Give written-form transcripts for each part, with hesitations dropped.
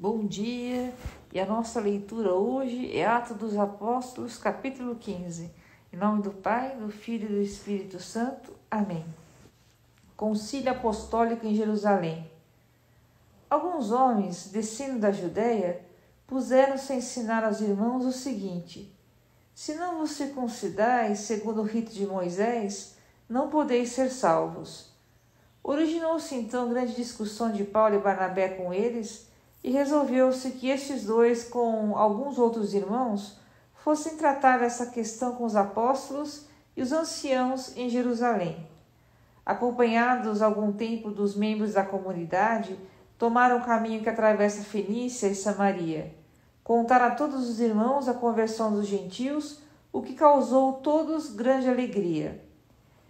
Bom dia, e a nossa leitura hoje é Atos dos Apóstolos, capítulo 15. Em nome do Pai, do Filho e do Espírito Santo. Amém. Concílio Apostólico em Jerusalém. Alguns homens, descendo da Judéia, puseram-se a ensinar aos irmãos o seguinte: se não vos circuncidais segundo o rito de Moisés, não podeis ser salvos. Originou-se então grande discussão de Paulo e Barnabé com eles, e resolveu-se que estes dois, com alguns outros irmãos, fossem tratar essa questão com os apóstolos e os anciãos em Jerusalém. Acompanhados algum tempo dos membros da comunidade, tomaram o caminho que atravessa Fenícia e Samaria. Contaram a todos os irmãos a conversão dos gentios, o que causou todos grande alegria.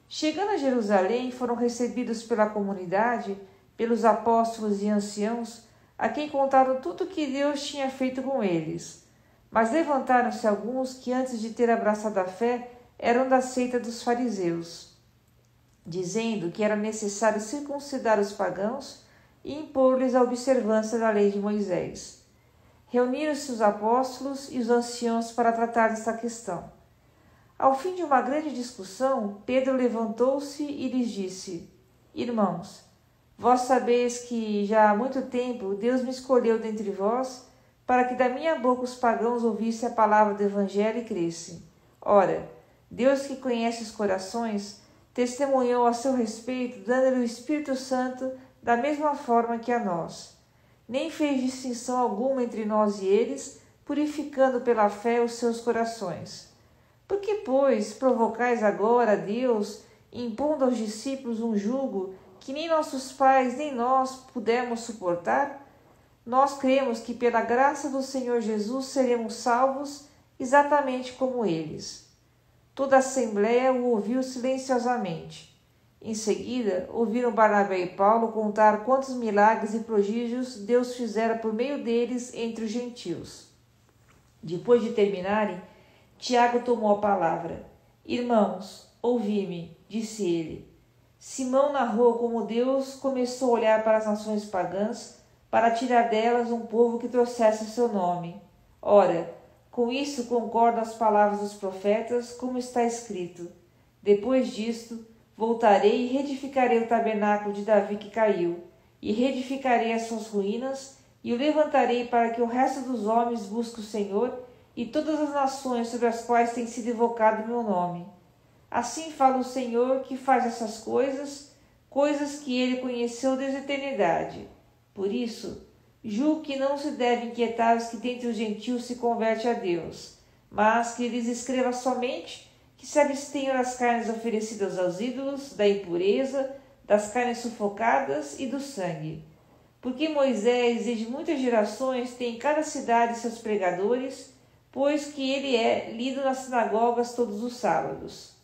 Chegando a Jerusalém, foram recebidos pela comunidade, pelos apóstolos e anciãos, a quem contaram tudo o que Deus tinha feito com eles. Mas levantaram-se alguns que, antes de ter abraçado a fé, eram da seita dos fariseus, dizendo que era necessário circuncidar os pagãos e impor-lhes a observância da lei de Moisés. Reuniram-se os apóstolos e os anciãos para tratar desta questão. Ao fim de uma grande discussão, Pedro levantou-se e lhes disse: Irmãos, vós sabeis que já há muito tempo Deus me escolheu dentre vós, para que da minha boca os pagãos ouvissem a palavra do Evangelho e crescem. Ora, Deus que conhece os corações, testemunhou a seu respeito, dando-lhe o Espírito Santo da mesma forma que a nós. Nem fez distinção alguma entre nós e eles, purificando pela fé os seus corações. Por que, pois, provocais agora a Deus, impondo aos discípulos um jugo que nem nossos pais nem nós pudemos suportar? Nós cremos que pela graça do Senhor Jesus seremos salvos exatamente como eles. Toda a assembleia o ouviu silenciosamente. Em seguida, ouviram Barnabé e Paulo contar quantos milagres e prodígios Deus fizera por meio deles entre os gentios. Depois de terminarem, Tiago tomou a palavra. Irmãos, ouvi-me, disse ele. Simão narrou como Deus começou a olhar para as nações pagãs para tirar delas um povo que trouxesse o seu nome. Ora, com isso concordam as palavras dos profetas, como está escrito: depois disto, voltarei e reedificarei o tabernáculo de Davi que caiu, e reedificarei as suas ruínas, e o levantarei para que o resto dos homens busque o Senhor e todas as nações sobre as quais tem sido invocado o meu nome. Assim fala o Senhor que faz essas coisas que ele conheceu desde a eternidade. Por isso, julgo que não se deve inquietar os que dentre os gentios se convertem a Deus, mas que lhes escreva somente que se abstenham das carnes oferecidas aos ídolos, da impureza, das carnes sufocadas e do sangue. Porque Moisés, desde muitas gerações, tem em cada cidade seus pregadores, pois que ele é lido nas sinagogas todos os sábados.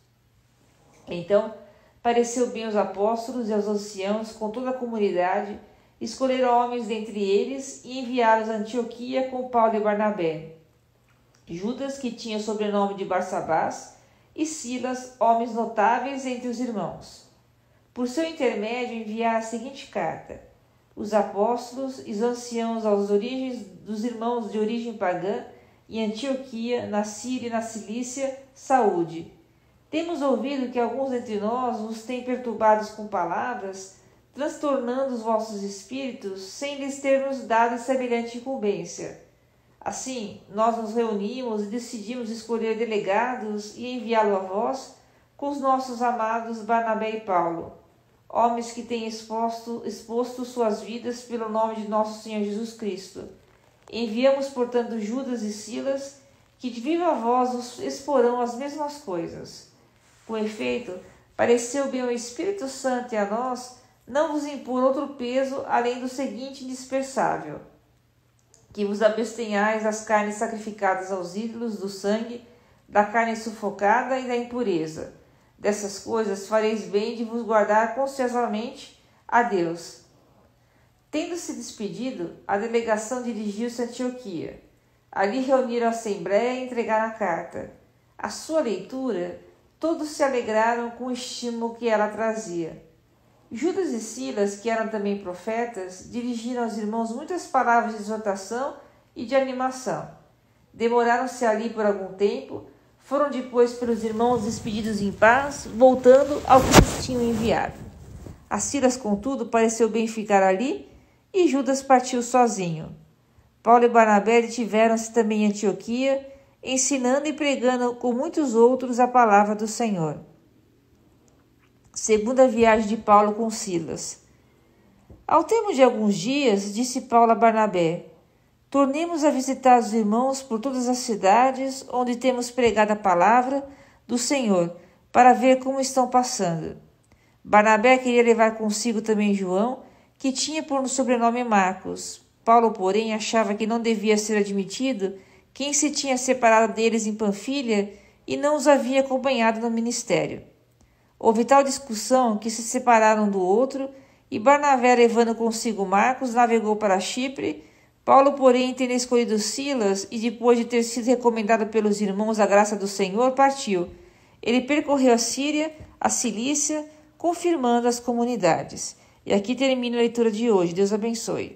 Então, pareceu bem aos apóstolos e aos anciãos, com toda a comunidade, escolher homens dentre eles e enviá-los a Antioquia com Paulo e Barnabé. Judas, que tinha o sobrenome de Barsabás, e Silas, homens notáveis entre os irmãos. Por seu intermédio, enviar a seguinte carta: os apóstolos e os anciãos aos origens dos irmãos de origem pagã, em Antioquia, na Síria e na Cilícia, saúde. Temos ouvido que alguns entre nós os têm perturbados com palavras, transtornando os vossos espíritos, sem lhes termos dado semelhante incumbência. Assim, nós nos reunimos e decidimos escolher delegados e enviá-lo a vós, com os nossos amados Barnabé e Paulo, homens que têm exposto suas vidas pelo nome de nosso Senhor Jesus Cristo. Enviamos, portanto, Judas e Silas, que de viva voz os exporão as mesmas coisas. Com efeito, pareceu bem ao Espírito Santo e a nós não vos impor outro peso além do seguinte indispensável: que vos abstenhais das carnes sacrificadas aos ídolos, do sangue, da carne sufocada e da impureza. Dessas coisas fareis bem de vos guardar conscientemente a Deus. Tendo-se despedido, a delegação dirigiu-se a Antioquia. Ali reuniram a assembleia e entregaram a carta. À sua leitura, todos se alegraram com o estímulo que ela trazia. Judas e Silas, que eram também profetas, dirigiram aos irmãos muitas palavras de exortação e de animação. Demoraram-se ali por algum tempo, foram depois pelos irmãos despedidos em paz, voltando ao que os tinham enviado. A Silas, contudo, pareceu bem ficar ali, e Judas partiu sozinho. Paulo e Barnabé detiveram-se também em Antioquia, ensinando e pregando com muitos outros a palavra do Senhor. Segunda viagem de Paulo com Silas. Ao termo de alguns dias, disse Paulo a Barnabé: tornemos a visitar os irmãos por todas as cidades onde temos pregado a palavra do Senhor, para ver como estão passando. Barnabé queria levar consigo também João, que tinha por sobrenome Marcos. Paulo, porém, achava que não devia ser admitido quem se tinha separado deles em Panfilha e não os havia acompanhado no ministério. Houve tal discussão que se separaram do outro, e Barnabé, levando consigo Marcos, navegou para Chipre. Paulo, porém, tendo escolhido Silas e depois de ter sido recomendado pelos irmãos à graça do Senhor, partiu. Ele percorreu a Síria, a Cilícia, confirmando as comunidades. E aqui termina a leitura de hoje. Deus abençoe.